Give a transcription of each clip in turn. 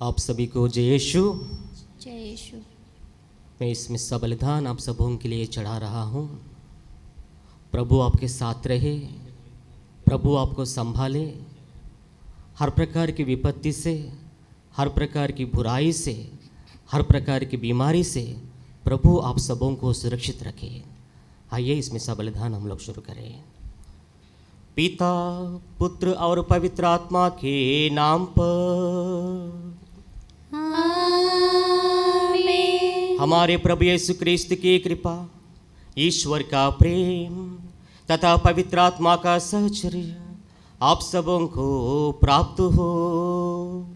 आप सभी को जय यीशु। जय यीशु। मैं इस मिस्सा बलिदान आप सबों के लिए चढ़ा रहा हूँ। प्रभु आपके साथ रहे, प्रभु आपको संभाले, हर प्रकार की विपत्ति से, हर प्रकार की बुराई से, हर प्रकार की बीमारी से प्रभु आप सबों को सुरक्षित रखे। आइए इस मिस्सा बलिदान हम लोग शुरू करें। पिता, पुत्र और पवित्र आत्मा के नाम पर आमीन। हमारे प्रभु यीशु क्रिस्त की कृपा, ईश्वर का प्रेम तथा पवित्र आत्मा का सहचर्य आप सबों को प्राप्त हो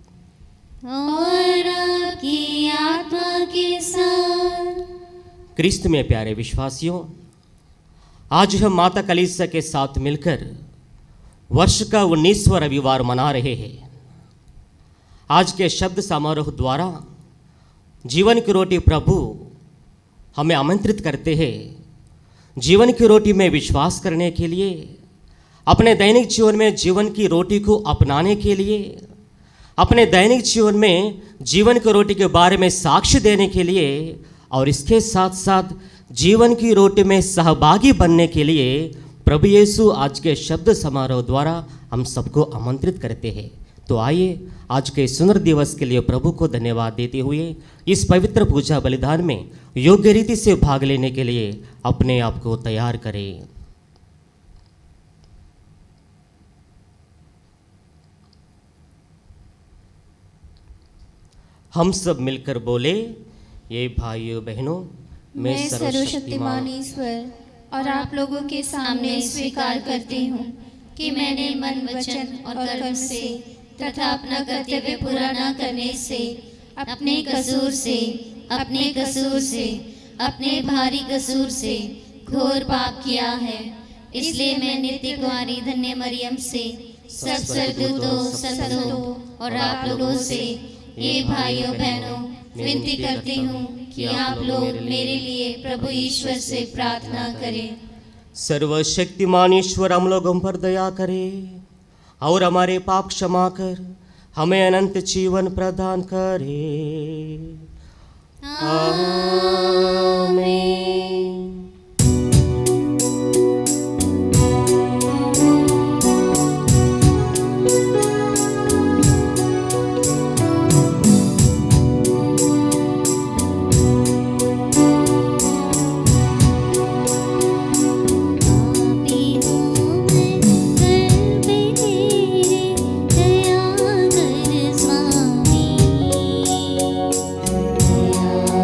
और आपकी आत्मा के साथ। क्रिस्त में प्यारे विश्वासियों, आज हम माता कलीसिया के साथ मिलकर वर्ष का 19वां रविवार मना रहे हैं। आज के शब्द समारोह द्वारा जीवन की रोटी प्रभु हमें आमंत्रित करते हैं जीवन की रोटी में विश्वास करने के लिए, अपने दैनिक जीवन में जीवन की रोटी को अपनाने के लिए, अपने दैनिक जीवन में जीवन की रोटी के बारे में साक्ष्य देने के लिए और इसके साथ साथ जीवन की रोटी में सहभागी बनने के लिए प्रभु यीशु आज के शब्द समारोह द्वारा हम सबको आमंत्रित करते हैं। तो आइए आज के सुंदर दिवस के लिए प्रभु को धन्यवाद देते हुए इस पवित्र पूजा बलिदान में योग्य रीति से भाग लेने के लिए अपने आप को तैयार करें। हम सब मिलकर बोले, ये भाइयों बहनों, मैं सर्वशक्तिमान ईश्वर और आप लोगों के सामने स्वीकार करती हूँ कि मैंने मन, वचन और कर्म से तथा अपना कर्तव्य पूरा न करने से अपने कसूर से अपने भारी कसूर से घोर पाप किया है। इसलिए मैं नित्य कुमारी धन्य मरियम से, सब स्वर्गदूतों, संतों और आप लोगों से, ये भाइयों बहनों, विनती करती हूँ कि आप लोग मेरे लिए प्रभु ईश्वर से प्रार्थना करें। सर्वशक्तिमान ईश्वर हम लोगों पर दया करे और हमारे पाप क्षमा कर हमें अनंत जीवन प्रदान करे। आमीन।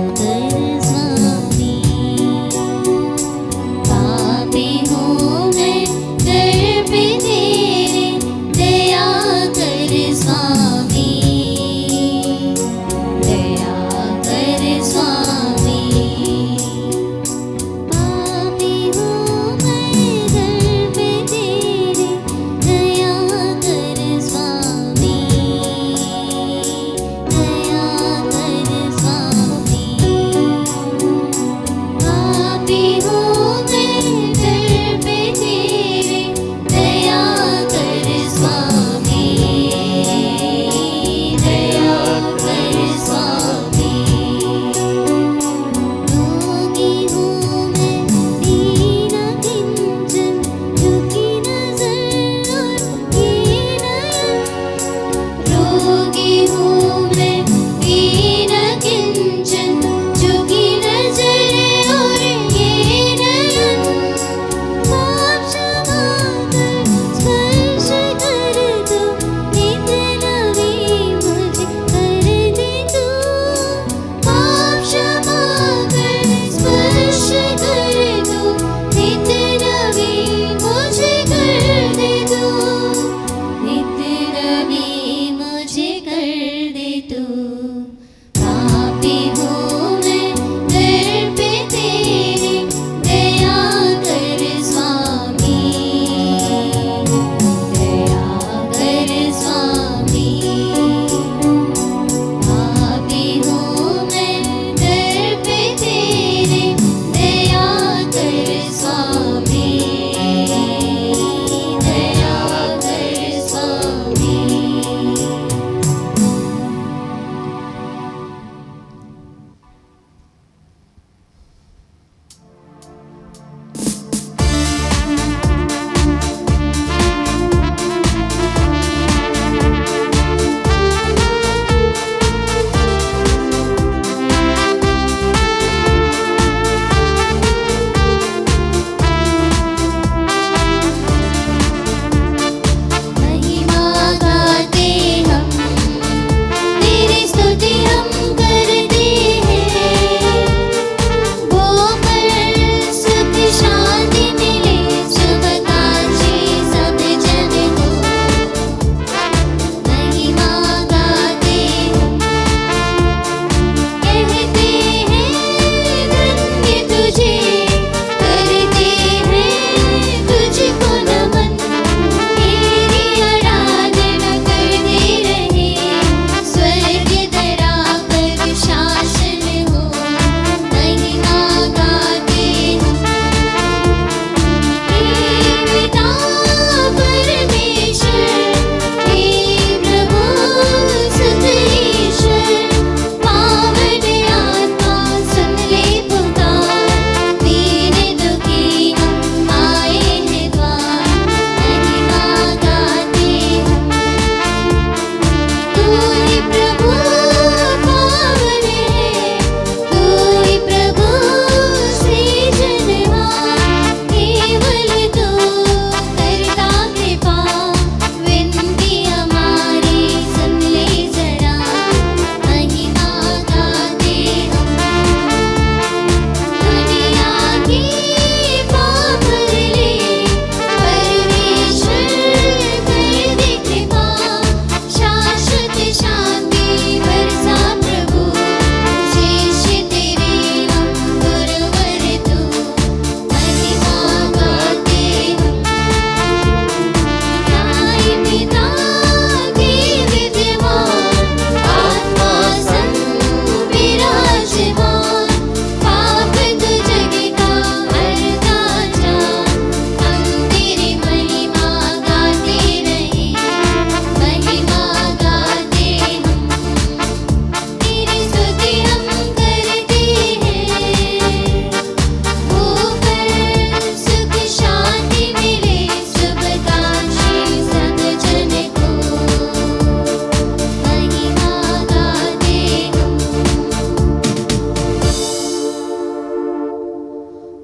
दया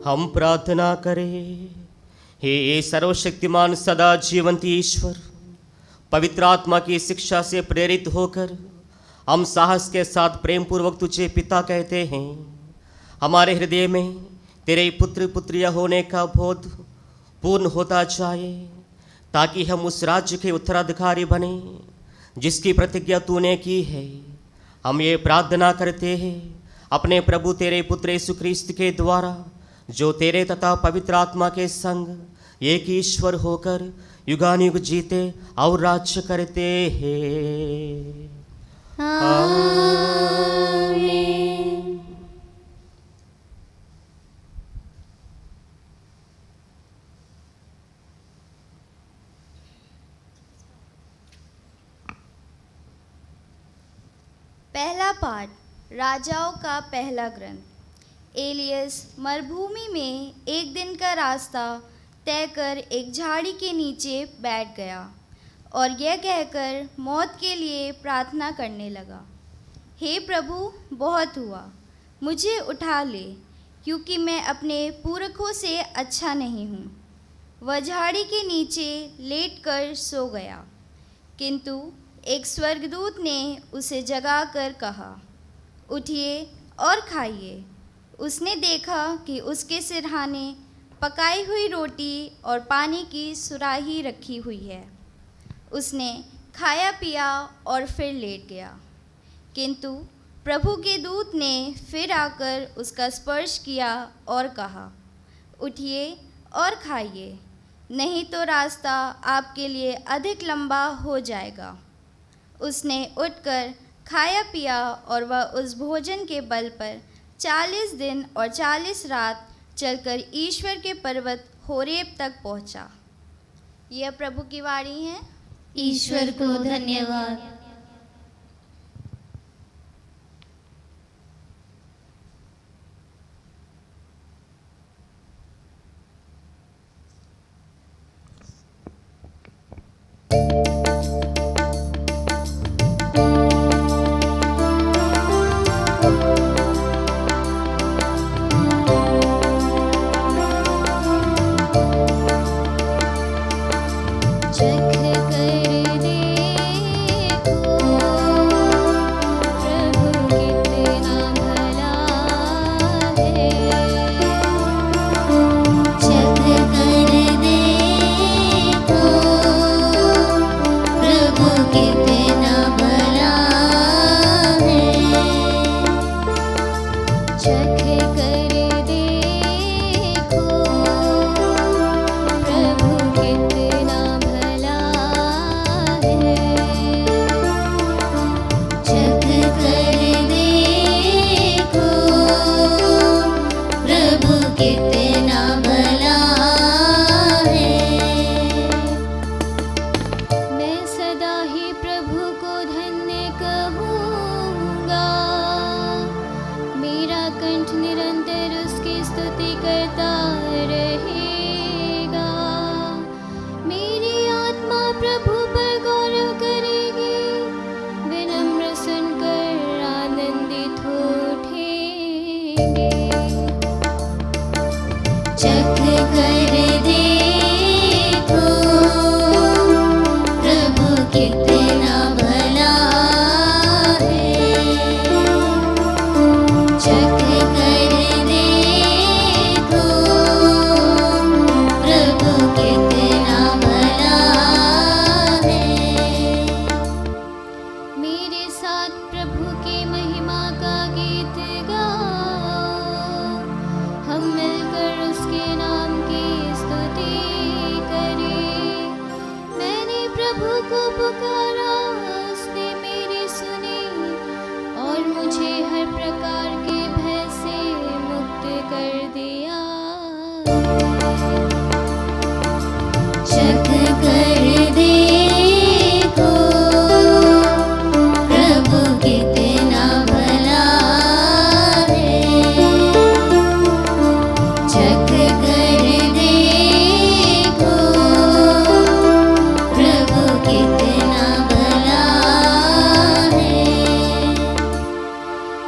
हम प्रार्थना करें। हे सर्वशक्तिमान सदा जीवंत ईश्वर, पवित्र आत्मा की शिक्षा से प्रेरित होकर हम साहस के साथ प्रेम पूर्वक तुझे पिता कहते हैं। हमारे हृदय में तेरे पुत्र पुत्रियां होने का बोध पूर्ण होता जाए, ताकि हम उस राज्य के उत्तराधिकारी बने जिसकी प्रतिज्ञा तूने की है। हम ये प्रार्थना करते हैं अपने प्रभु तेरे पुत्र यीशु ख्रीस्त के द्वारा, जो तेरे तथा पवित्र आत्मा के संग एक ईश्वर होकर युगानुयुग जीते और राज्य करते हैं। आमीन। पहला पाठ, राजाओं का पहला ग्रंथ। एलियस मरुभूमि में एक दिन का रास्ता तय कर एक झाड़ी के नीचे बैठ गया और यह कहकर मौत के लिए प्रार्थना करने लगा, हे प्रभु, बहुत हुआ, मुझे उठा ले, क्योंकि मैं अपने पुरखों से अच्छा नहीं हूँ। वह झाड़ी के नीचे लेटकर सो गया, किंतु एक स्वर्गदूत ने उसे जगाकर कहा, उठिए और खाइए। उसने देखा कि उसके सिरहाने पकाई हुई रोटी और पानी की सुराही रखी हुई है। उसने खाया पिया और फिर लेट गया। किंतु प्रभु के दूत ने फिर आकर उसका स्पर्श किया और कहा, उठिए और खाइए, नहीं तो रास्ता आपके लिए अधिक लंबा हो जाएगा। उसने उठकर खाया पिया और वह उस भोजन के बल पर 40 दिन और 40 रात चलकर ईश्वर के पर्वत होरेब तक पहुंचा। यह प्रभु की वाणी है। ईश्वर को धन्यवाद।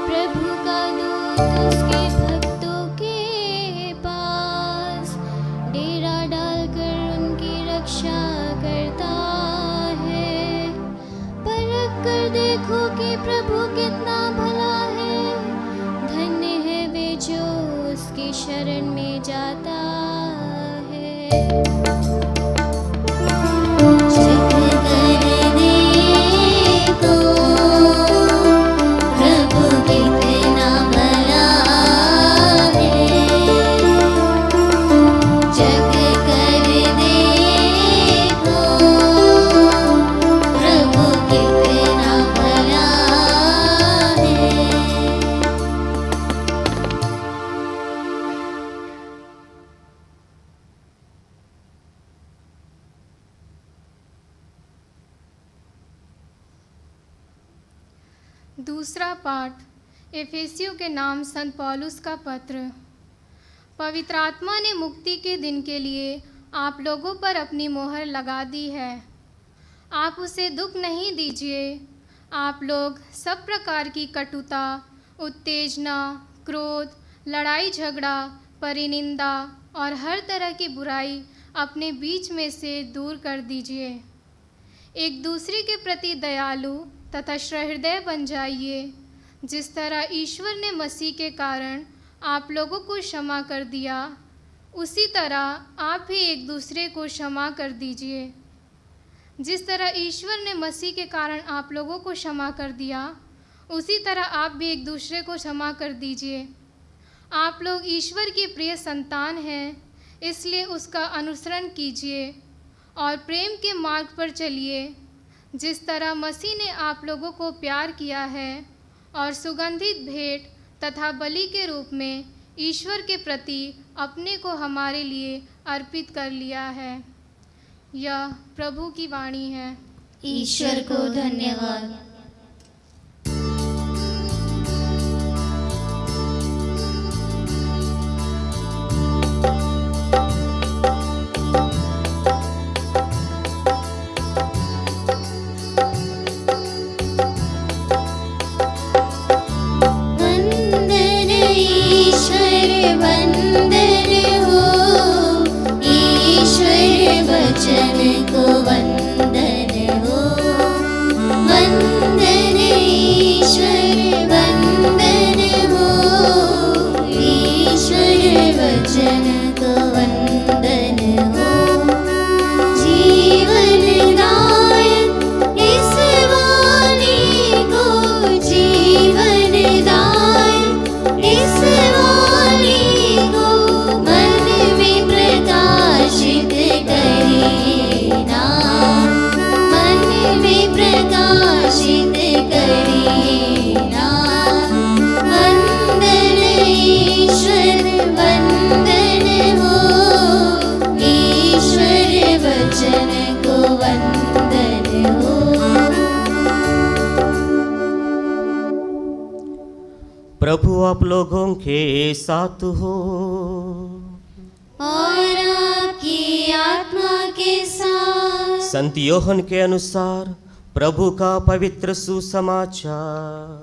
प्रभु का दूत उसके भक्तों के पास शरण में जाता है। दूसरा पाठ एफेसियों के नाम संत पौलुस का पत्र। पवित्र आत्मा ने मुक्ति के दिन के लिए आप लोगों पर अपनी मोहर लगा दी है। आप उसे दुख नहीं दीजिए। आप लोग सब प्रकार की कटुता, उत्तेजना, क्रोध, लड़ाई झगड़ा, परिनिंदा और हर तरह की बुराई अपने बीच में से दूर कर दीजिए। एक दूसरे के प्रति दयालु तथा सहृदय बन जाइए। जिस तरह ईश्वर ने मसीह के कारण आप लोगों को क्षमा कर दिया, उसी तरह आप भी एक दूसरे को क्षमा कर दीजिए। जिस तरह ईश्वर ने मसीह के कारण आप लोगों को क्षमा कर दिया, उसी तरह आप भी एक दूसरे को क्षमा कर दीजिए। आप लोग ईश्वर की प्रिय संतान हैं, इसलिए उसका अनुसरण कीजिए और प्रेम के मार्ग पर चलिए। जिस तरह मसीह ने आप लोगों को प्यार किया है और सुगंधित भेंट तथा बलि के रूप में ईश्वर के प्रति अपने को हमारे लिए अर्पित कर लिया है। यह प्रभु की वाणी है। ईश्वर को धन्यवाद। प्रभु आप लोगों के साथ हो और आपकी आत्मा के साथ। संत योहन के अनुसार प्रभु का पवित्र सुसमाचार।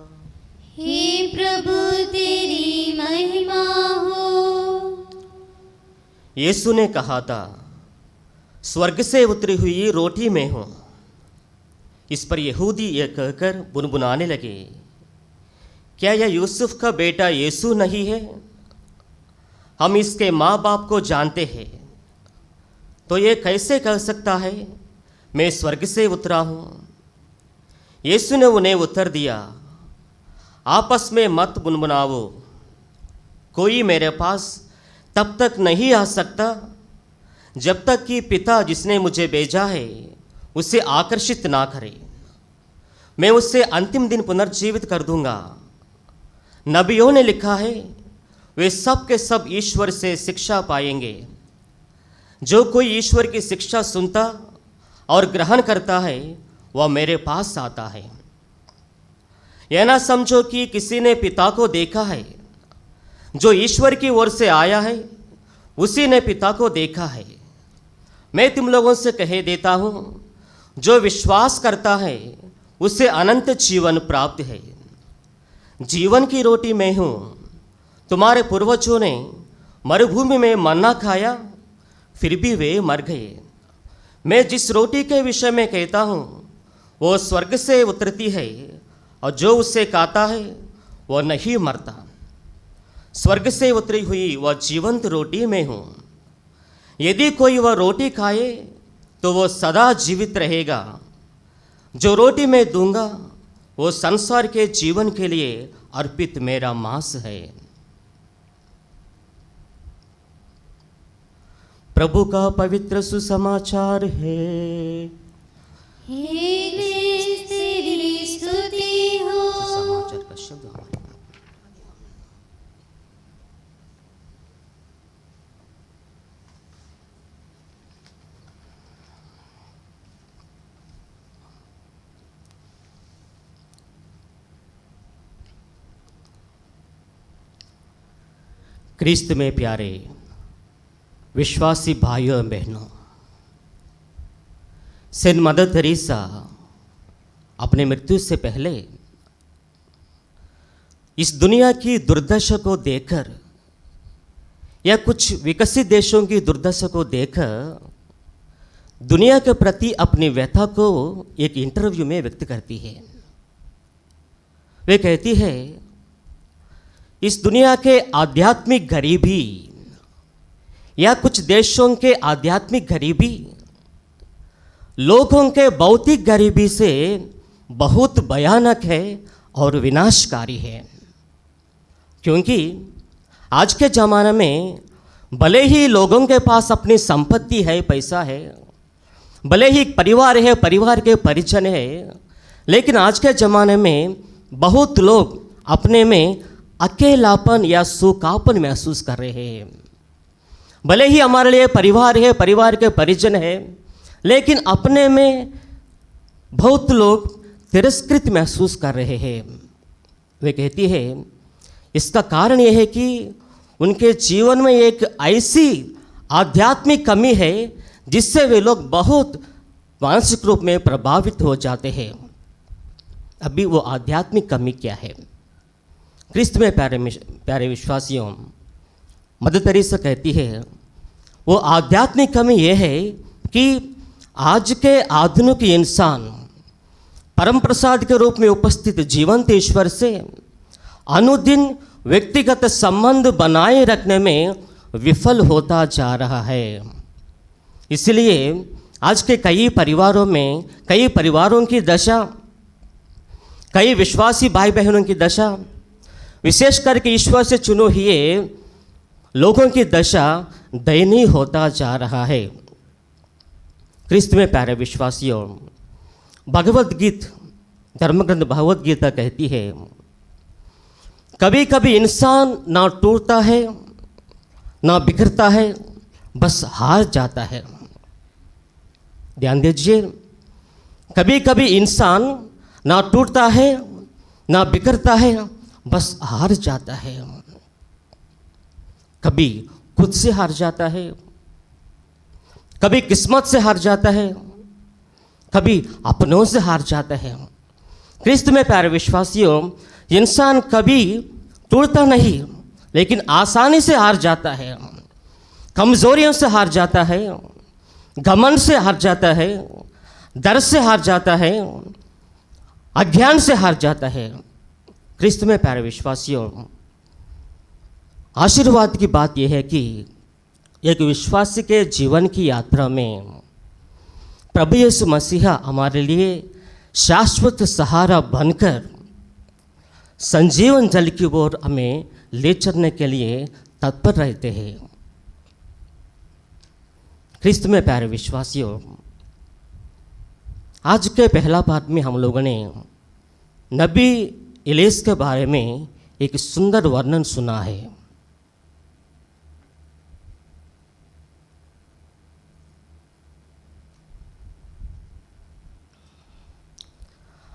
हे प्रभु तेरी महिमा हो। यीशु ने कहा था, स्वर्ग से उतरी हुई रोटी में हूँ। इस पर यहूदी यह कहकर बुनबुनाने लगे, क्या यह यूसुफ का बेटा यीशु नहीं है? हम इसके माँ बाप को जानते हैं, तो ये कैसे कह सकता है मैं स्वर्ग से उतरा हूँ? यीशु ने उन्हें उत्तर दिया, आपस में मत बुनबुनाओ। कोई मेरे पास तब तक नहीं आ सकता जब तक कि पिता जिसने मुझे भेजा है उसे आकर्षित ना करे। मैं उससे अंतिम दिन पुनर्जीवित कर दूंगा। नबियों ने लिखा है, वे सब के सब ईश्वर से शिक्षा पाएंगे। जो कोई ईश्वर की शिक्षा सुनता और ग्रहण करता है वह मेरे पास आता है। यह ना समझो कि किसी ने पिता को देखा है। जो ईश्वर की ओर से आया है उसी ने पिता को देखा है। मैं तुम लोगों से कह देता हूँ, जो विश्वास करता है उसे अनंत जीवन प्राप्त है। जीवन की रोटी मैं हूँ। तुम्हारे पूर्वजों ने मरुभूमि में मन्ना खाया, फिर भी वे मर गए। मैं जिस रोटी के विषय में कहता हूँ वो स्वर्ग से उतरती है, और जो उससे खाता है वह नहीं मरता, स्वर्ग से उतरी हुई वह जीवंत रोटी मैं हूँ। यदि कोई वह रोटी खाए तो वो सदा जीवित रहेगा। जो रोटी मैं दूंगा वो संसार के जीवन के लिए अर्पित मेरा मांस है। प्रभु का पवित्र सुसमाचार है। हे क्रिस्त तेरी स्तुति हो। सुसमाचार का शब्द हमारे क्रिस्त में प्यारे विश्वासी भाइयों एवं बहनों, सेंट मदर तेरेसा अपने मृत्यु से पहले इस दुनिया की दुर्दशा को देखकर या कुछ विकसित देशों की दुर्दशा को देखकर दुनिया के प्रति अपनी व्यथा को एक इंटरव्यू में व्यक्त करती है। वे कहती है, इस दुनिया के आध्यात्मिक गरीबी या कुछ देशों के आध्यात्मिक गरीबी लोगों के भौतिक गरीबी से बहुत भयानक है और विनाशकारी है। क्योंकि आज के ज़माने में भले ही लोगों के पास अपनी संपत्ति है, पैसा है, भले ही परिवार है, परिवार के परिजन है, लेकिन आज के ज़माने में बहुत लोग अपने में अकेलापन या सूखापन महसूस कर रहे हैं। भले ही हमारे लिए परिवार है, परिवार के परिजन है, लेकिन अपने में बहुत लोग तिरस्कृत महसूस कर रहे हैं। वे कहती है, इसका कारण यह है कि उनके जीवन में एक ऐसी आध्यात्मिक कमी है जिससे वे लोग बहुत मानसिक रूप में प्रभावित हो जाते हैं। अभी वो आध्यात्मिक कमी क्या है? क्रिस्त में प्यारे विश्वासियों, मदर तेरेसा कहती है, वो आध्यात्मिक कमी ये है कि आज के आधुनिक इंसान परम प्रसाद के रूप में उपस्थित जीवंत ईश्वर से अनुदिन व्यक्तिगत संबंध बनाए रखने में विफल होता जा रहा है। इसलिए आज के कई परिवारों की दशा, कई विश्वासी भाई बहनों की दशा, विशेष करके ईश्वर से चुने हुए लोगों की दशा दयनीय होता जा रहा है। क्रिस्त में प्यारे विश्वासियों, भगवत गीता, धर्मग्रंथ भगवत गीता कहती है, कभी कभी इंसान ना टूटता है ना बिखरता है, बस हार जाता है। ध्यान दीजिए, कभी कभी इंसान ना टूटता है ना बिखरता है, बस हार जाता है। कभी खुद से हार जाता है, कभी किस्मत से हार जाता है, कभी अपनों से हार जाता है। क्रिस्त में प्यारे विश्वासियों, इंसान कभी टूटता नहीं, लेकिन आसानी से हार जाता है, कमजोरियों से हार जाता है, घमंड से हार जाता है, डर से हार जाता है, अज्ञान से हार जाता है। क्रिस्त में प्यारे विश्वासियों, आशीर्वाद की बात यह है कि एक विश्वासी के जीवन की यात्रा में प्रभु यीशु मसीहा हमारे लिए शाश्वत सहारा बनकर संजीवन जल की ओर हमें ले चलने के लिए तत्पर रहते हैं। क्रिस्त में प्यारे विश्वासियों, आज के पहला पाठ में हम लोगों ने नबी इलियास के बारे में एक सुंदर वर्णन सुना है।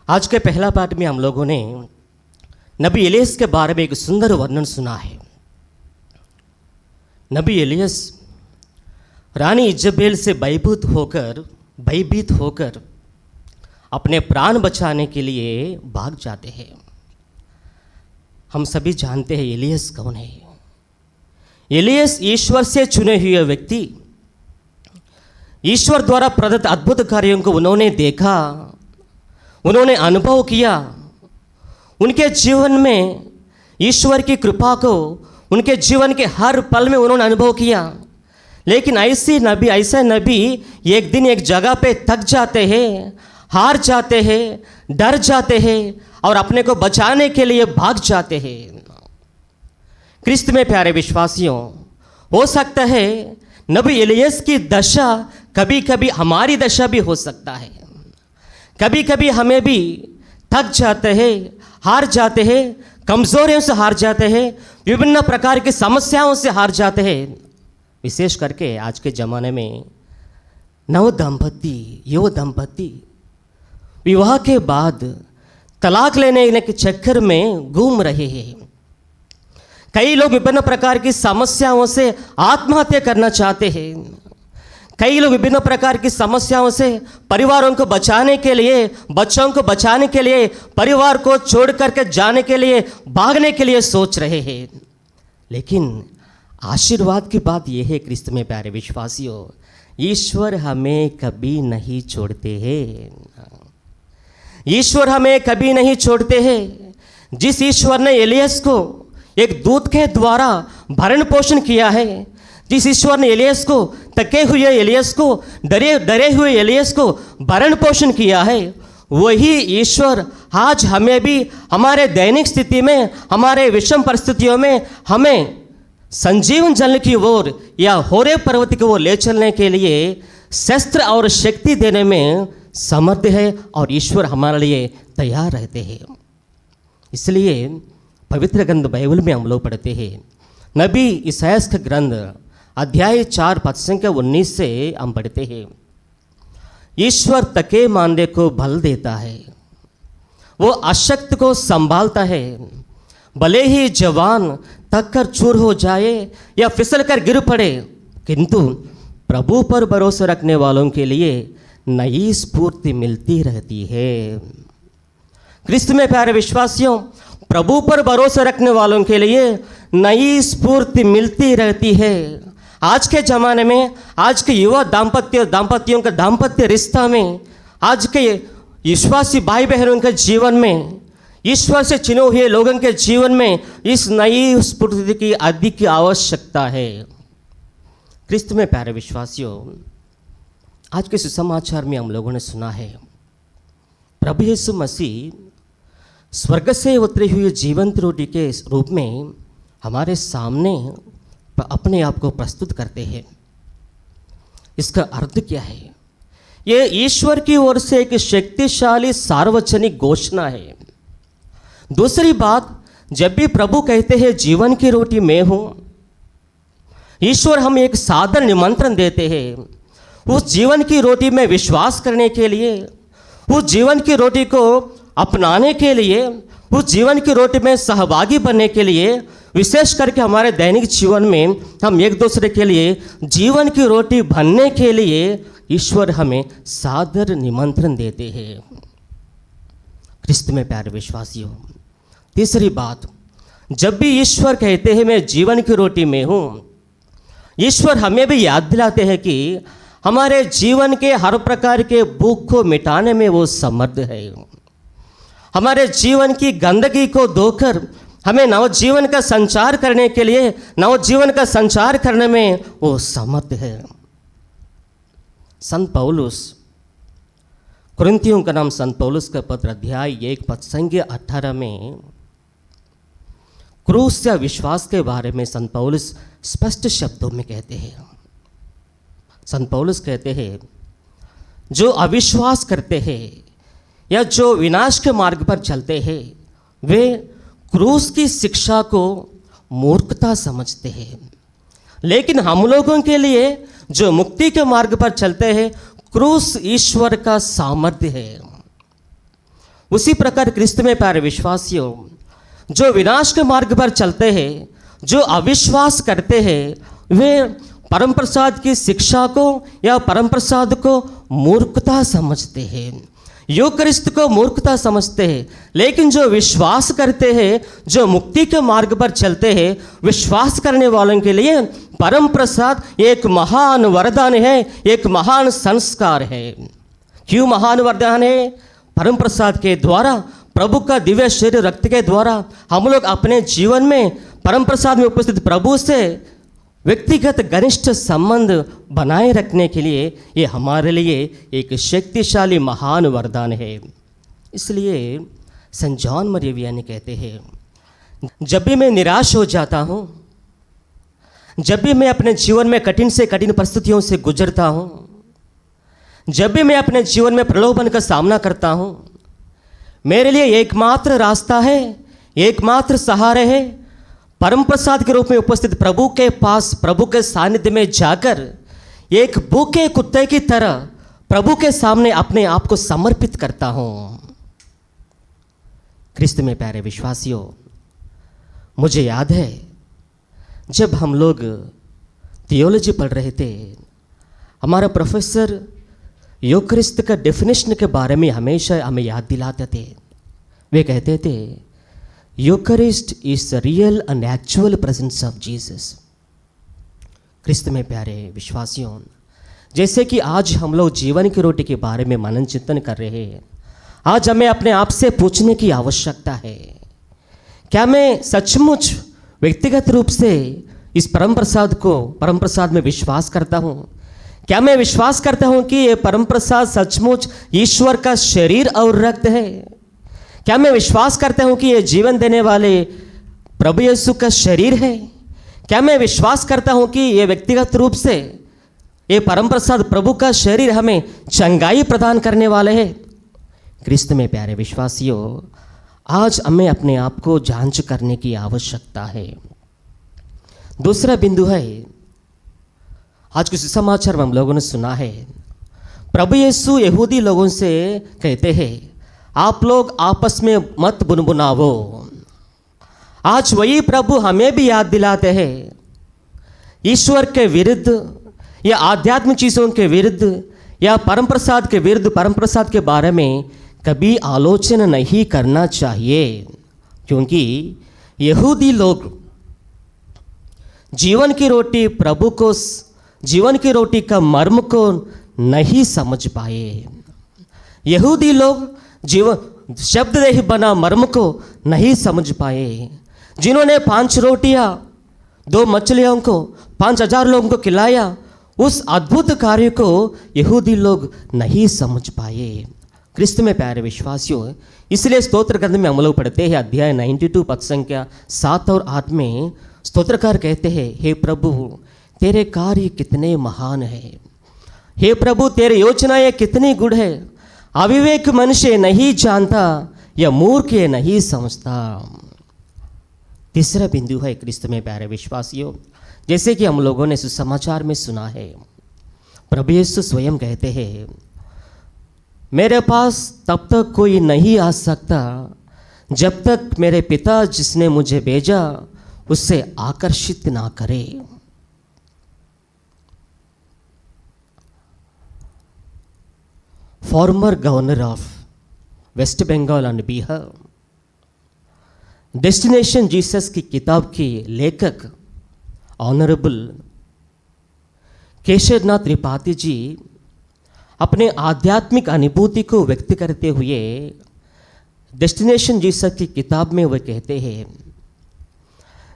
आज के पहला पाठ में हम लोगों ने नबी इलियास के बारे में एक सुंदर वर्णन सुना है। नबी इलियास रानी इजबेल से भयभीत होकर अपने प्राण बचाने के लिए भाग जाते हैं। हम सभी जानते हैं इलियास कौन है। इलियास ईश्वर से चुने हुए व्यक्ति, ईश्वर द्वारा प्रदत्त अद्भुत कार्यों को उन्होंने देखा, उन्होंने अनुभव किया। उनके जीवन में ईश्वर की कृपा को उनके जीवन के हर पल में उन्होंने अनुभव किया। लेकिन ऐसे नबी एक दिन एक जगह पे थक जाते हैं, हार जाते हैं, डर जाते हैं और अपने को बचाने के लिए भाग जाते हैं। क्रिस्त में प्यारे विश्वासियों, हो सकता है नबी एलियस की दशा कभी कभी हमारी दशा भी हो सकता है। कभी कभी हमें भी थक जाते हैं, हार जाते हैं, कमजोरियों से हार जाते हैं, विभिन्न प्रकार की समस्याओं से हार जाते हैं। विशेष करके आज के ज़माने में नव दंपति विवाह के बाद तलाक लेने के चक्कर में घूम रहे हैं। कई लोग विभिन्न प्रकार की समस्याओं से आत्महत्या करना चाहते हैं। कई लोग विभिन्न प्रकार की समस्याओं से परिवारों को बचाने के लिए, बच्चों को बचाने के लिए, परिवार को छोड़ करके जाने के लिए, भागने के लिए सोच रहे हैं। लेकिन आशीर्वाद की बात यह है क्रिस्त में प्यारे विश्वासियों, ईश्वर हमें कभी नहीं छोड़ते हैं। ईश्वर हमें कभी नहीं छोड़ते हैं। जिस ईश्वर ने एलियस को एक दूत के द्वारा भरण पोषण किया है, जिस ईश्वर ने एलियस को, थके हुए एलियस को, डरे हुए एलियस को भरण पोषण किया है, वही ईश्वर आज हमें भी हमारे दैनिक स्थिति में, हमारे विषम परिस्थितियों में हमें संजीवन जल की ओर या होरे पर्वत की ओर ले चलने के लिए शस्त्र और शक्ति देने में समर्थ है और ईश्वर हमारे लिए तैयार रहते हैं। इसलिए पवित्र ग्रंथ बाइबल में हम लोग पढ़ते हैं, नबी यशायाह का ग्रंथ अध्याय 4 पद संख्या 19 से हम पढ़ते हैं, ईश्वर थके मांदे को बल देता है, वो अशक्त को संभालता है। भले ही जवान थक कर चूर हो जाए या फिसल कर गिर पड़े, किंतु प्रभु पर भरोसा रखने वालों के लिए नई स्फूर्ति मिलती रहती है। क्रिस्त में प्यारे विश्वासियों, प्रभु पर भरोसा रखने वालों के लिए नई स्फूर्ति मिलती रहती है। आज के ज़माने में, आज के युवा दाम्पत्यों का दाम्पत्य रिश्ता में, आज के विश्वासी भाई बहनों के जीवन में, ईश्वर से चुने हुए लोगों के जीवन में इस नई स्फूर्ति की अधिक आवश्यकता है। क्रिस्त में प्यारे विश्वासियों, आज के सुसमाचार में हम लोगों ने सुना है प्रभु यीशु मसीह स्वर्ग से उतरी हुई जीवंत रोटी के रूप में हमारे सामने अपने आप को प्रस्तुत करते हैं। इसका अर्थ क्या है? ये ईश्वर की ओर से एक शक्तिशाली सार्वजनिक घोषणा है। दूसरी बात, जब भी प्रभु कहते हैं जीवन की रोटी मैं हूं, ईश्वर हमें एक सादर निमंत्रण देते हैं उस जीवन की रोटी में विश्वास करने के लिए, उस जीवन की रोटी को अपनाने के लिए, उस जीवन की रोटी में सहभागी बनने के लिए। विशेष करके हमारे दैनिक जीवन में हम एक दूसरे के लिए जीवन की रोटी बनने के लिए ईश्वर हमें सादर निमंत्रण देते हैं। क्रिस्त में प्यारे विश्वासियों, तीसरी बात, जब भी ईश्वर कहते हैं मैं जीवन की रोटी में हूँ, ईश्वर हमें भी याद दिलाते हैं कि हमारे जीवन के हर प्रकार के भूख को मिटाने में वो समर्थ है। हमारे जीवन की गंदगी को धोकर हमें नवजीवन का संचार करने के लिए, नवजीवन का संचार करने में वो समर्थ है। संत पौलुस, कुरिन्थियों का नाम संत पौलुस का पत्र अध्याय 1 पद संख्या 18 में क्रूस या विश्वास के बारे में संत पौलुस स्पष्ट शब्दों में कहते हैं। संत पौलुस कहते हैं, जो अविश्वास करते हैं या जो विनाश के मार्ग पर चलते हैं, वे क्रूस की शिक्षा को मूर्खता समझते हैं, लेकिन हम लोगों के लिए जो मुक्ति के मार्ग पर चलते हैं, क्रूस ईश्वर का सामर्थ्य है। उसी प्रकार क्रिस्त में प्यारे विश्वासियों, जो विनाश के मार्ग पर चलते हैं, जो अविश्वास करते हैं, वे परम प्रसाद की शिक्षा को या परम प्रसाद को मूर्खता समझते हैं, यूकरिस्त को मूर्खता समझते हैं। लेकिन जो विश्वास करते हैं, जो मुक्ति के मार्ग पर चलते हैं, विश्वास करने वालों के लिए परम प्रसाद एक महान वरदान है, एक महान संस्कार है। क्यों महान वरदान है? परम प्रसाद के द्वारा, प्रभु का दिव्य शरीर रक्त के द्वारा हम लोग अपने जीवन में परम प्रसाद में उपस्थित प्रभु से व्यक्तिगत घनिष्ठ संबंध बनाए रखने के लिए ये हमारे लिए एक शक्तिशाली महान वरदान है। इसलिए संत जॉन मरिया वियानी कहते हैं, जब भी मैं निराश हो जाता हूँ, जब भी मैं अपने जीवन में कठिन से कठिन परिस्थितियों से गुजरता हूँ, जब भी मैं अपने जीवन में प्रलोभन का सामना करता हूँ, मेरे लिए एकमात्र रास्ता है, एकमात्र सहारा है परम प्रसाद के रूप में उपस्थित प्रभु के पास, प्रभु के सानिध्य में जाकर एक भूखे कुत्ते की तरह प्रभु के सामने अपने आप को समर्पित करता हूँ। ख्रिस्त में प्यारे विश्वासियों, मुझे याद है जब हम लोग थियोलॉजी पढ़ रहे थे, हमारा प्रोफेसर यूकरिस्ट का डेफिनेशन के बारे में हमेशा हमें याद दिलाते थे। वे कहते थे, Eucharist is the real and actual presence of Jesus. ख्रिस्त में प्यारे विश्वासियों, जैसे कि आज हम लोग जीवन की रोटी के बारे में मनन चिंतन कर रहे हैं, आज हमें अपने आप से पूछने की आवश्यकता है, क्या मैं सचमुच व्यक्तिगत रूप से इस परम प्रसाद में विश्वास करता हूँ? क्या मैं विश्वास करता हूँ कि ये परम प्रसाद सचमुच ईश्वर का शरीर और रक्त है? क्या मैं विश्वास करता हूँ कि ये जीवन देने वाले प्रभु यीशु का शरीर है? क्या मैं विश्वास करता हूँ कि ये व्यक्तिगत रूप से ये परम प्रसाद प्रभु का शरीर हमें चंगाई प्रदान करने वाले है? ख्रिस्त में प्यारे विश्वासियों, आज हमें अपने आप को जांच करने की आवश्यकता है। दूसरा बिंदु है, आज कुछ समाचार हम लोगों ने सुना है, प्रभु यीशु यहूदी लोगों से कहते हैं, आप लोग आपस में मत बुनबुनावो। आज वही प्रभु हमें भी याद दिलाते हैं, ईश्वर के विरुद्ध या आध्यात्मिक चीज़ों के विरुद्ध या परम प्रसाद के विरुद्ध, परम प्रसाद के बारे में कभी आलोचना नहीं करना चाहिए, क्योंकि यहूदी लोग जीवन की रोटी प्रभु को, जीवन की रोटी का मर्म को नहीं समझ पाए। यहूदी लोग जीवन शब्द देह बना मर्म को नहीं समझ पाए। जिन्होंने 5 रोटियां 2 मछलियों को 5,000 लोगों को खिलाया, उस अद्भुत कार्य को यहूदी लोग नहीं समझ पाए। ख्रिस्त में प्यारे विश्वासियों, इसलिए स्तोत्र ग्रंथ में हम लोग पढ़ते हैं, अध्याय 92 पद संख्या 7 और 8 में स्तोत्रकार कहते हैं, हे प्रभु तेरे कार्य कितने महान हैं, हे प्रभु तेरी योजनाएं कितनी गुड़ है, अविवेक मनुष्य नहीं जानता या मूर्ख ये नहीं समझता। तीसरा बिंदु है ख्रिस्त में प्यारे विश्वासियों, जैसे कि हम लोगों ने सुसमाचार में सुना है, प्रभु यीशु स्वयं कहते हैं, मेरे पास तब तक कोई नहीं आ सकता जब तक मेरे पिता जिसने मुझे भेजा उससे आकर्षित ना करे। Former governor of West Bengal and Bihar, destination Jesus की किताब के लेखक ऑनरेबल केशवनाथ त्रिपाठी जी अपने आध्यात्मिक अनुभूति को व्यक्त करते हुए डेस्टिनेशन जीसस की किताब में वह कहते हैं,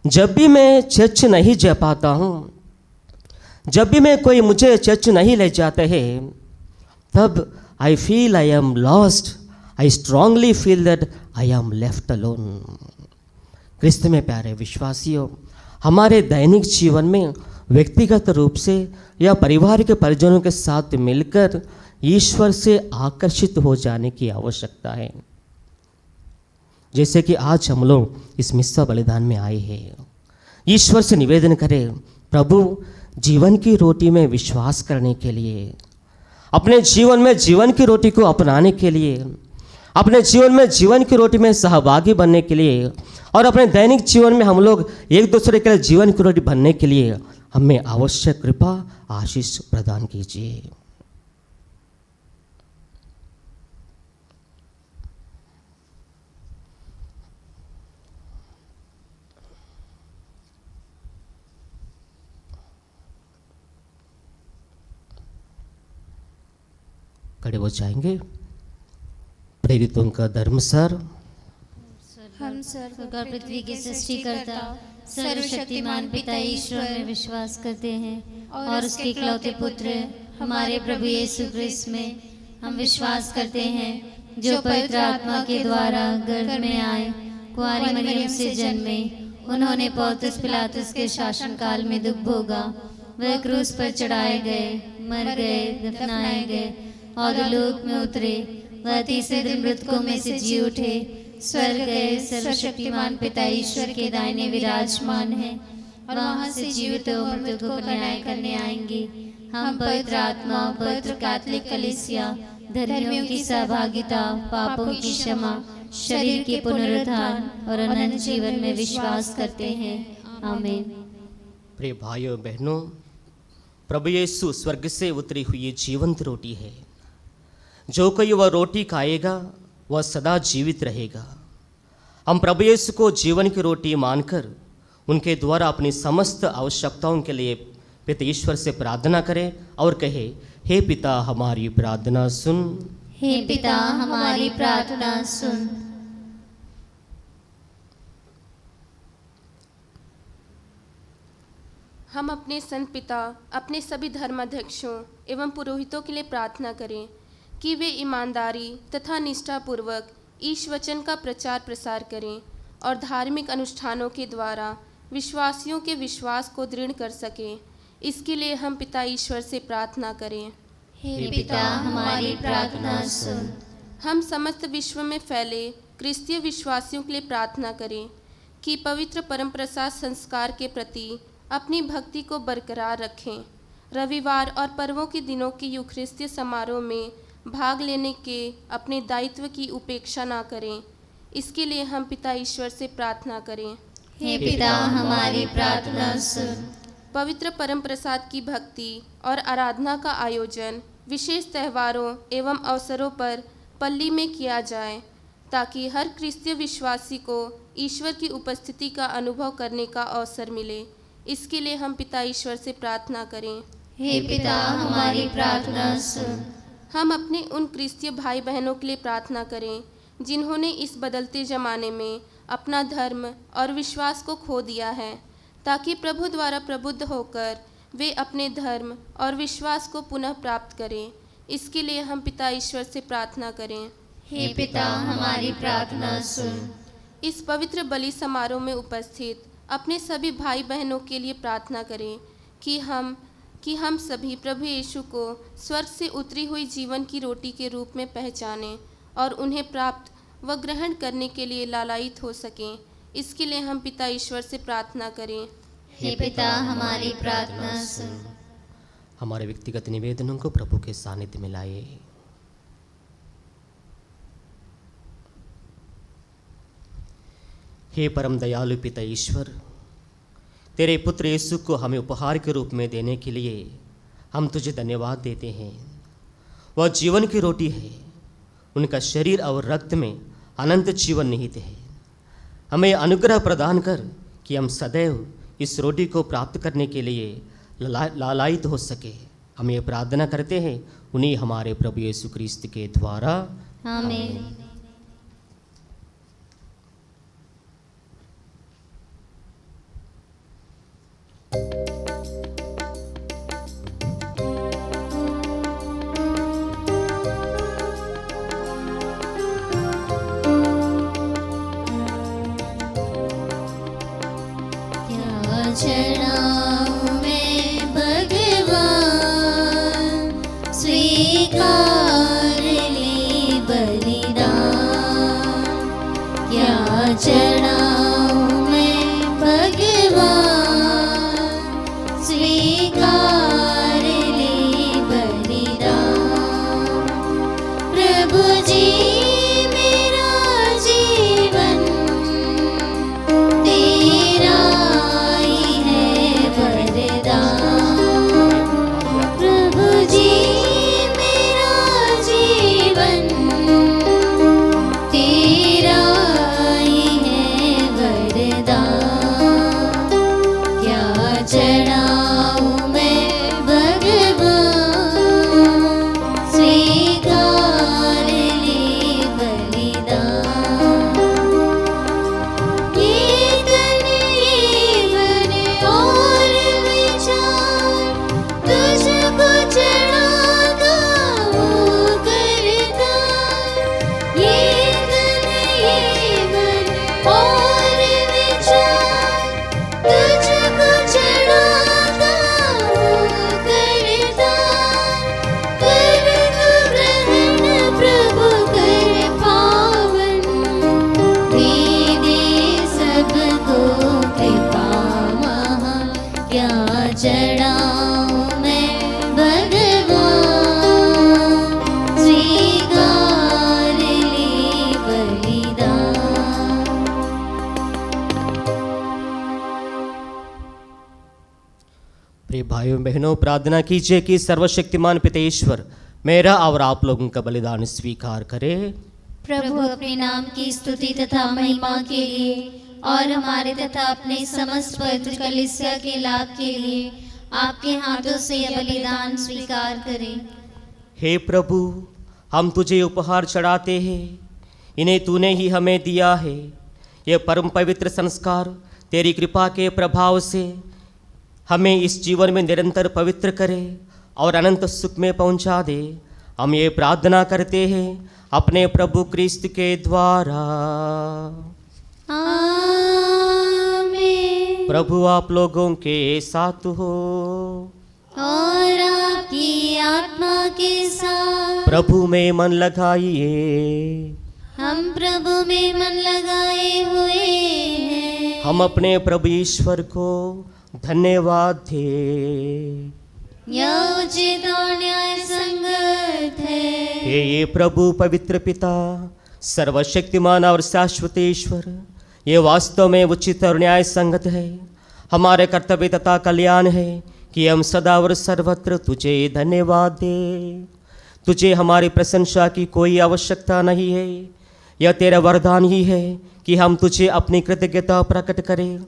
जब भी मैं चर्च नहीं जा पाता हूँ, जब भी मैं कोई मुझे चर्च नहीं ले जाते हैं, तब I feel I am lost, I strongly feel that I am left alone. ख्रिस्त में प्यारे विश्वासियों, हमारे दैनिक जीवन में व्यक्तिगत रूप से या परिवार के परिजनों के साथ मिलकर ईश्वर से आकर्षित हो जाने की आवश्यकता है। जैसे कि आज हम लोग इस मिस्सा बलिदान में आए हैं, ईश्वर से निवेदन करें, प्रभु जीवन की रोटी में विश्वास करने के लिए, अपने जीवन में जीवन की रोटी को अपनाने के लिए, अपने जीवन में जीवन की रोटी में सहभागी बनने के लिए और अपने दैनिक जीवन में हम लोग एक दूसरे के लिए जीवन की रोटी बनने के लिए हमें आवश्यक कृपा आशीष प्रदान कीजिए। खड़े हो जाएंगे। प्रेरितों का धर्म सर, हम स्वर्ग और पृथ्वी के सृष्टिकर्ता सर्वशक्तिमान पिता ईश्वर में विश्वास करते हैं और उसके इकलौते पुत्र हमारे प्रभु यीशु क्रिस्त में हम विश्वास करते हैं, जो पवित्र आत्मा के द्वारा गर्भ में आए, कुंवारी मरियम से जन्मे, उन्होंने पौंतियुस पिलातुस के शासन काल में दुख भोगा, वह क्रूस पर चढ़ाए गए, मर गए, दफनाए गए और लोक में उतरे, वह तीसरे दिन मृतकों में से जी उठे, स्वर्ग गए, सर्वशक्तिमान पिता ईश्वर के दाहिने विराजमान है और वहां से जीवित और मृतकों को न्याय करने आएंगे। हम पवित्र आत्मा, पवित्र कैथोलिक कलीसिया, धर्मियों की सहभागिता, पापों की क्षमा, शरीर के पुनरुत्थान और अनंत जीवन में विश्वास करते हैं। आमीन। प्रिय भाइयों बहनों, प्रभु यीशु स्वर्ग से उतरी हुई जीवंत रोटी है। जो कोई वह रोटी खाएगा वह सदा जीवित रहेगा। हम प्रभु यीशु को जीवन की रोटी मानकर उनके द्वारा अपनी समस्त आवश्यकताओं के लिए पिता ईश्वर से प्रार्थना करें और कहे, हे पिता हमारी प्रार्थना सुन। हे पिता हमारी प्रार्थना सुन। हम अपने संत पिता, अपने सभी धर्माध्यक्षों एवं पुरोहितों के लिए प्रार्थना करें कि वे ईमानदारी तथा निष्ठापूर्वक ईश वचन का प्रचार प्रसार करें और धार्मिक अनुष्ठानों के द्वारा विश्वासियों के विश्वास को दृढ़ कर सकें। इसके लिए हम पिता ईश्वर से प्रार्थना करें। हे पिता हमारी प्रार्थना सुन। हम समस्त विश्व में फैले क्रिस्तीय विश्वासियों के लिए प्रार्थना करें कि पवित्र परम प्रसाद संस्कार के प्रति अपनी भक्ति को बरकरार रखें। रविवार और पर्वों के दिनों के यूखरिस्तीय समारोह में भाग लेने के अपने दायित्व की उपेक्षा ना करें। इसके लिए हम पिता ईश्वर से प्रार्थना करें। हे पिता हमारी प्रार्थना सुन। पवित्र परम प्रसाद की भक्ति और आराधना का आयोजन विशेष त्योहारों एवं अवसरों पर पल्ली में किया जाए, ताकि हर क्रिस्तीय विश्वासी को ईश्वर की उपस्थिति का अनुभव करने का अवसर मिले। इसके लिए हम पिता ईश्वर से प्रार्थना करें। हे पिता हमारी प्रार्थना सुन। हम अपने उन क्रिस्तीय भाई बहनों के लिए प्रार्थना करें जिन्होंने इस बदलते ज़माने में अपना धर्म और विश्वास को खो दिया है, ताकि प्रभु द्वारा प्रबुद्ध होकर वे अपने धर्म और विश्वास को पुनः प्राप्त करें। इसके लिए हम पिता ईश्वर से प्रार्थना करें। हे पिता हमारी प्रार्थना सुन। इस पवित्र बलि समारोह में उपस्थित अपने सभी भाई बहनों के लिए प्रार्थना करें कि हम सभी प्रभु यीशु को स्वर्ग से उतरी हुई जीवन की रोटी के रूप में पहचानें और उन्हें प्राप्त व ग्रहण करने के लिए लालायित हो सकें। इसके लिए हम पिता ईश्वर से प्रार्थना करें। हे पिता हमारी प्रार्थना सुन। हमारे व्यक्तिगत निवेदनों को प्रभु के सानिध्य में लाए। हे परम दयालु पिता ईश्वर, तेरे पुत्र यीशु को हमें उपहार के रूप में देने के लिए हम तुझे धन्यवाद देते हैं। वह जीवन की रोटी है, उनका शरीर और रक्त में अनंत जीवन निहित है। हमें अनुग्रह प्रदान कर कि हम सदैव इस रोटी को प्राप्त करने के लिए लालायित हो सके। हम ये प्रार्थना करते हैं उन्हीं हमारे प्रभु यीशु क्रिस्त के द्वारा। आमीन। चढ़ाऊं मैं भगवान, स्वीकार ले बलिदान। क्या चढ़ाऊं मैं भगवान, स्वीकार ले बलिदान। प्रिय भाइयों बहनों, प्रार्थना कीजिए कि सर्वशक्तिमान पिता ईश्वर मेरा और आप लोगों का बलिदान स्वीकार करे। प्रभु अपने नाम की स्तुति तथा महिमा के लिए और हमारे तथा अपने समस्त पवित्र कलीसिया के लाभ के लिए आपके हाथों से यह बलिदान स्वीकार करें। हे प्रभु, हम तुझे उपहार चढ़ाते हैं, इन्हें तूने ही हमें दिया है। ये परम पवित्र संस्कार तेरी कृपा के प्रभाव से हमें इस जीवन में निरंतर पवित्र करे और अनंत सुख में पहुंचा दे। हम ये प्रार्थना करते हैं अपने प्रभु क्रिस्त के द्वारा। आमीन। प्रभु आप लोगों के साथ हो और आपकी आत्मा के साथ। प्रभु में मन लगाइए। हम प्रभु में मन लगाए हुए हैं। हम अपने प्रभु ईश्वर को धन्यवाद दे। यह उचित और न्याय संगत है। हे प्रभु पवित्र पिता, सर्वशक्तिमान और शाश्वत ईश्वर, ये वास्तव में उचित और न्याय संगत है, हमारे कर्तव्य तथा कल्याण है कि हम सदा और सर्वत्र तुझे धन्यवाद दे। तुझे हमारी प्रशंसा की कोई आवश्यकता नहीं है। यह तेरा वरदान ही है कि हम तुझे अपनी कृतज्ञता प्रकट करें।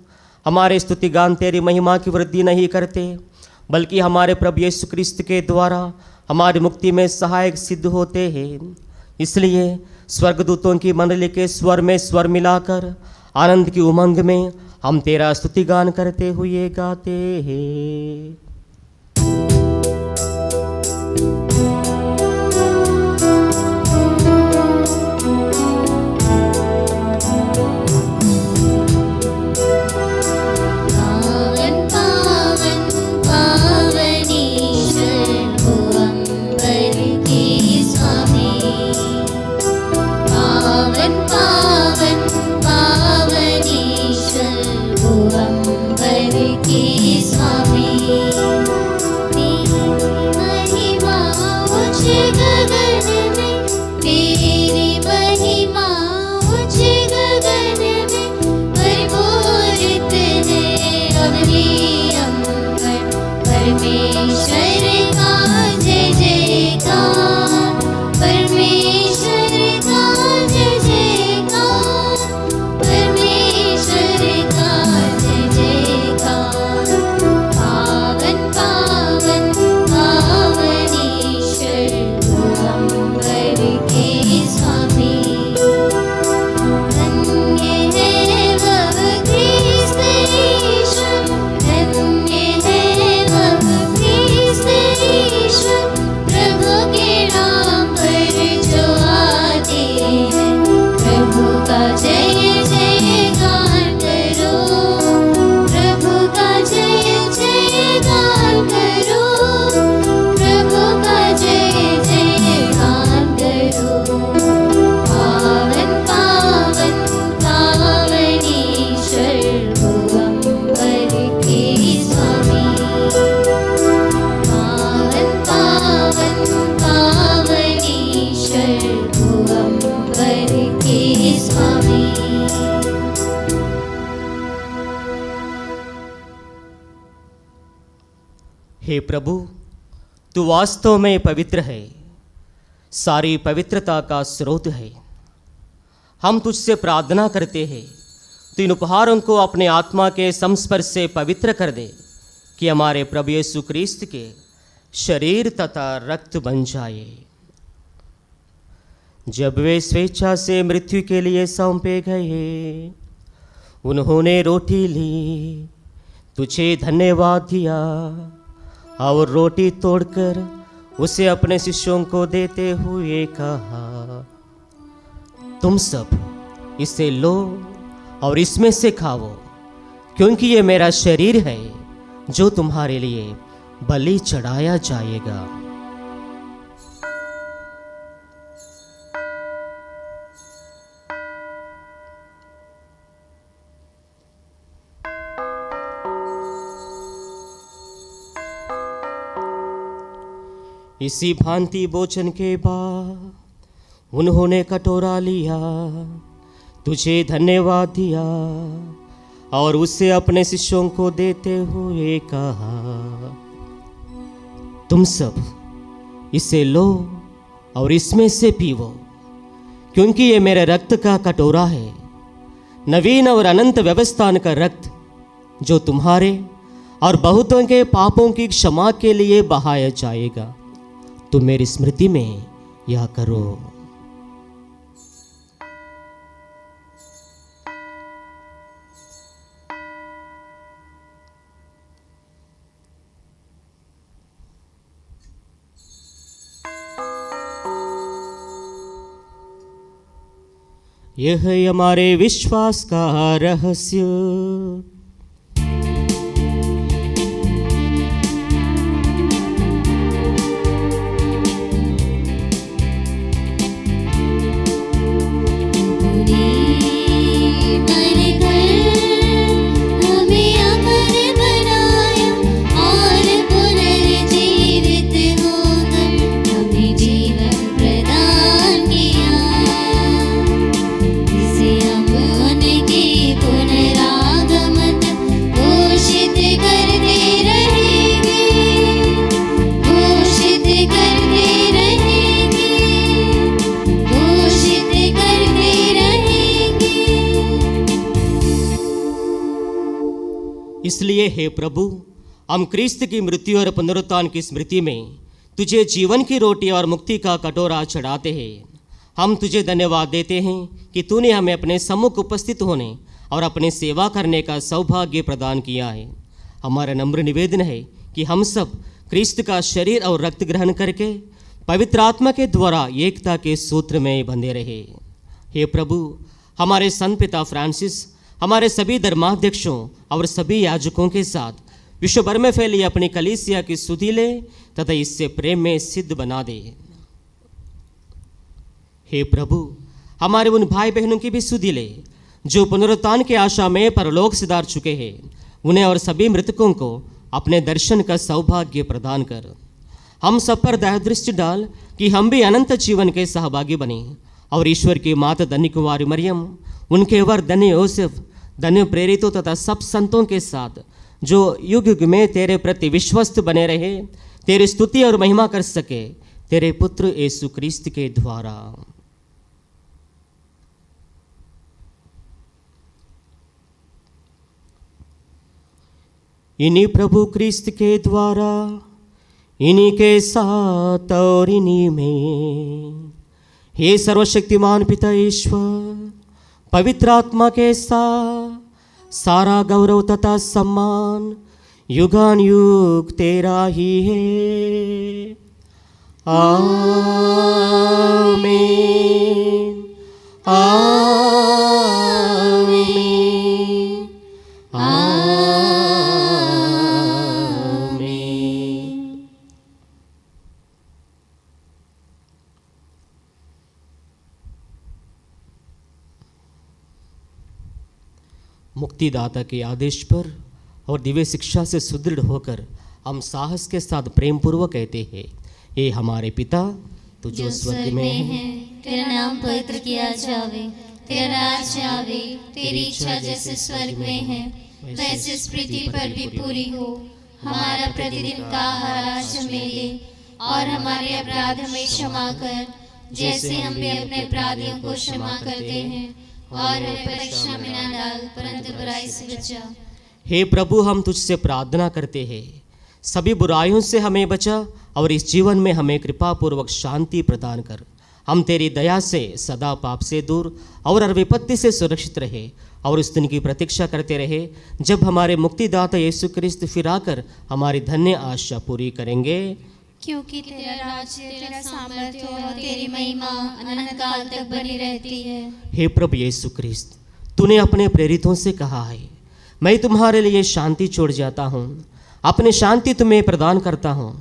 हमारे स्तुतिगान तेरी महिमा की वृद्धि नहीं करते, बल्कि हमारे प्रभु यीशु क्रिस्त के द्वारा हमारी मुक्ति में सहायक सिद्ध होते हैं। इसलिए स्वर्गदूतों की मंडली के स्वर में स्वर मिलाकर आनंद की उमंग में हम तेरा स्तुतिगान करते हुए गाते हैं। हे प्रभु, तू वास्तव में पवित्र है, सारी पवित्रता का स्रोत है। हम तुझसे प्रार्थना करते हैं, तू इन उपहारों को अपने आत्मा के संस्पर्श से पवित्र कर दे कि हमारे प्रभु यीशु क्रिस्त के शरीर तथा रक्त बन जाए। जब वे स्वेच्छा से मृत्यु के लिए सौंपे गए, उन्होंने रोटी ली, तुझे धन्यवाद दिया और रोटी तोड़कर उसे अपने शिष्यों को देते हुए कहा, तुम सब इसे लो और इसमें से खाओ, क्योंकि ये मेरा शरीर है जो तुम्हारे लिए बलि चढ़ाया जाएगा। इसी भांति भोजन के बाद उन्होंने कटोरा लिया, तुझे धन्यवाद दिया और उसे अपने शिष्यों को देते हुए कहा, तुम सब इसे लो और इसमें से पीवो, क्योंकि ये मेरे रक्त का कटोरा है, नवीन और अनंत व्यवस्थान का रक्त, जो तुम्हारे और बहुतों के पापों की क्षमा के लिए बहाया जाएगा। तुम मेरी स्मृति में यह करो। यह हमारे विश्वास का रहस्य। इसलिए हे प्रभु, हम क्रिस्त की मृत्यु और पुनरुत्थान की स्मृति में तुझे जीवन की रोटी और मुक्ति का कटोरा चढ़ाते हैं। हम तुझे धन्यवाद देते हैं कि तूने हमें अपने सम्मुख उपस्थित होने और अपने सेवा करने का सौभाग्य प्रदान किया है। हमारा नम्र निवेदन है कि हम सब क्रिस्त का शरीर और रक्त ग्रहण करके पवित्र आत्मा के द्वारा एकता के सूत्र में बंधे रहे। हे प्रभु, हमारे संत पिता फ्रांसिस हमारे सभी धर्माध्यक्षों और सभी याजकों के साथ विश्व भर में फैली अपनी कलीसिया की सुधि ले तथा इससे प्रेम में सिद्ध बना दे। हे प्रभु, हमारे उन भाई बहनों की भी सुधि ले जो पुनरुत्थान की आशा में परलोक सिधार चुके हैं। उन्हें और सभी मृतकों को अपने दर्शन का सौभाग्य प्रदान कर। हम सब पर दयादृष्टि डाल कि हम भी अनंत जीवन के सहभागी बने और ईश्वर की माता धन्य कुमारी मरियम, उनके वर धन्य योसेफ, धन्य प्रेरितों तथा सब संतों के साथ जो युग युग में तेरे प्रति विश्वस्त बने रहे, तेरी स्तुति और महिमा कर सके, तेरे पुत्र यीशु क्रिस्त के द्वारा। इन्हीं प्रभु क्रिस्त के द्वारा, इन्हीं के साथ और इन्हीं में, हे सर्वशक्तिमान पिता ईश्वर, पवित्र आत्मा के साथ सारा गौरव तथा सम्मान युगान युग तेरा ही है। आमीन, आमीन, आमीन। मुक्तिदाता के आदेश पर और दिव्य शिक्षा से सुदृढ़ होकर हम साहस के साथ प्रेम पूर्वक कहते हैं, हे हमारे पिता, तू जो स्वर्ग में है, तेरा नाम पवित्र किया जावे, तेरा राज्य आवे, तेरी इच्छा जैसे स्वर्ग में है वैसे इस पृथ्वी पर भी पूरी हो। हमारा प्रतिदिन का आहार आज हमें दे और हमारे अपराध हमें क्षमा कर, जैसे हम भी अपने अपराधियों को क्षमा करते हैं, और हमें परीक्षा में न डाल परंतु बुराई से बचा। हे प्रभु, हम तुझसे प्रार्थना करते हैं, सभी बुराइयों से हमें बचा और इस जीवन में हमें कृपा पूर्वक शांति प्रदान कर। हम तेरी दया से सदा पाप से दूर और हर विपत्ति से सुरक्षित रहे और उस दिन की प्रतीक्षा करते रहे जब हमारे मुक्तिदाता यीशु क्रिस्त फिर आकर हमारी धन्य आशा पूरी करेंगे। क्योंकि तेरा राज्य, तेरा सामर्थ्य और तेरी महिमा अनंत काल तक बनी रहती है। हे प्रभु यीशु क्रिस्त, तूने अपने प्रेरितों से कहा है, मैं तुम्हारे लिए शांति छोड़ जाता हूँ, अपनी शांति तुम्हें प्रदान करता हूँ।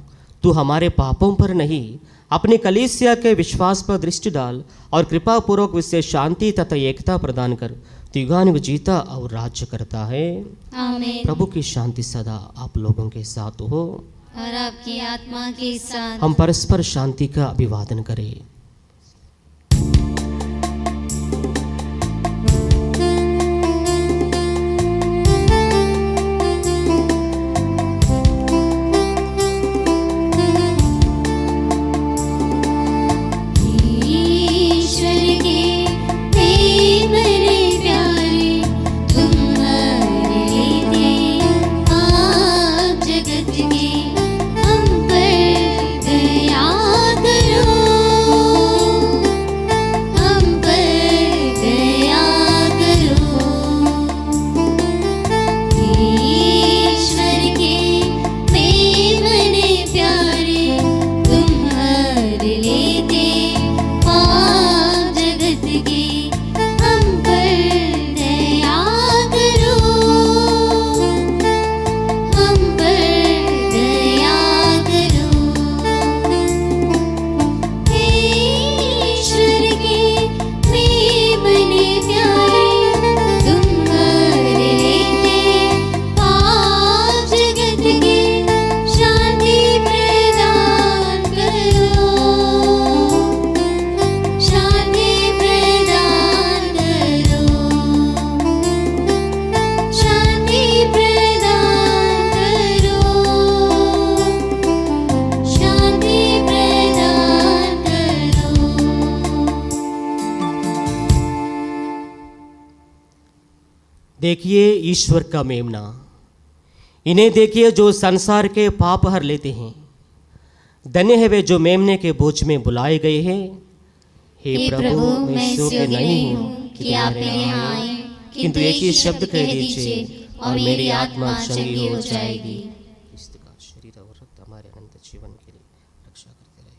तू हमारे पापों पर नहीं, अपनी कलीसिया के विश्वास पर दृष्टि डाल और कृपा पूर्वक उससे शांति तथा एकता प्रदान कर। तू युगानुग जीता और राज्य करता है। आमीन। प्रभु की शांति सदा आप लोगों के साथ हो। और आपकी आत्मा के साथ। हम परस्पर शांति का अभिवादन करें। देखिए ईश्वर का मेमना, इन्हें देखिए जो संसार के पाप हर लेते हैं। धन्य है वे जो मेमने के बोझ में बुलाए गए हैं। हे प्रभु, मैं इस योग्य नहीं हूँ कि आप मेरे यहाँ आए, किंतु एक ही शब्द कह दीजिए और मेरी आत्मा चंगी हो जाएगी। इसका शरीर और रक्त हमारे अनंत जीवन के लिए रक्षा करते रहे।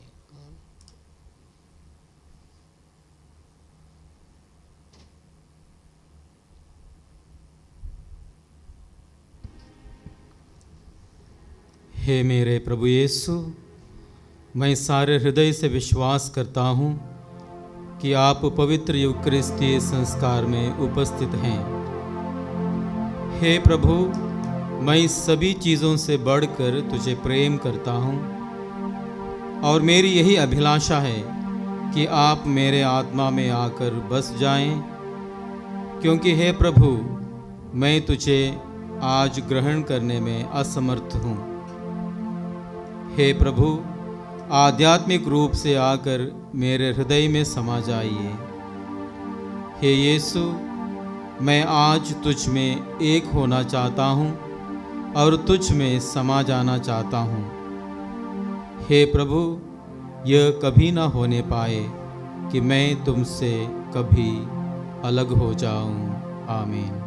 हे मेरे प्रभु यीशु, मैं सारे हृदय से विश्वास करता हूँ कि आप पवित्र यूकरिस्तीय संस्कार में उपस्थित हैं। हे प्रभु, मैं सभी चीज़ों से बढ़कर तुझे प्रेम करता हूँ और मेरी यही अभिलाषा है कि आप मेरे आत्मा में आकर बस जाएं, क्योंकि हे प्रभु, मैं तुझे आज ग्रहण करने में असमर्थ हूँ। हे प्रभु, आध्यात्मिक रूप से आकर मेरे हृदय में समा जाइए। हे यीशु, मैं आज तुझ में एक होना चाहता हूँ और तुझ में समा जाना चाहता हूँ। हे प्रभु, यह कभी ना होने पाए कि मैं तुमसे कभी अलग हो जाऊँ। आमीन।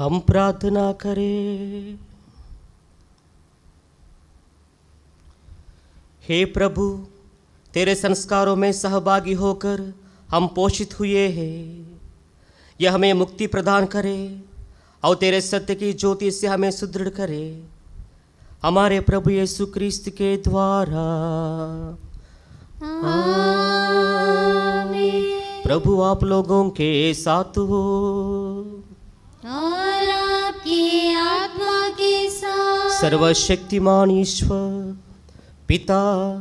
हम प्रार्थना करें। हे प्रभु, तेरे संस्कारों में सहभागी होकर हम पोषित हुए हैं। यह हमें मुक्ति प्रदान करे और तेरे सत्य की ज्योति से हमें सुदृढ़ करे, हमारे प्रभु यीशु क्रिस्त के द्वारा। आमीन। प्रभु आप लोगों के साथ हो और आपकी आत्मा के साथ। सर्वशक्तिमान ईश्वर पिता,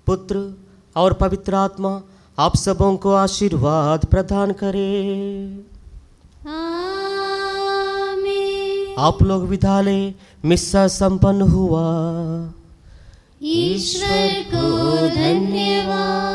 पुत्र और पवित्र आत्मा आप सबों को आशीर्वाद प्रदान करे। आमीन। आप लोग विद्यालय मिस्सा संपन्न हुआ। ईश्वर को धन्यवाद।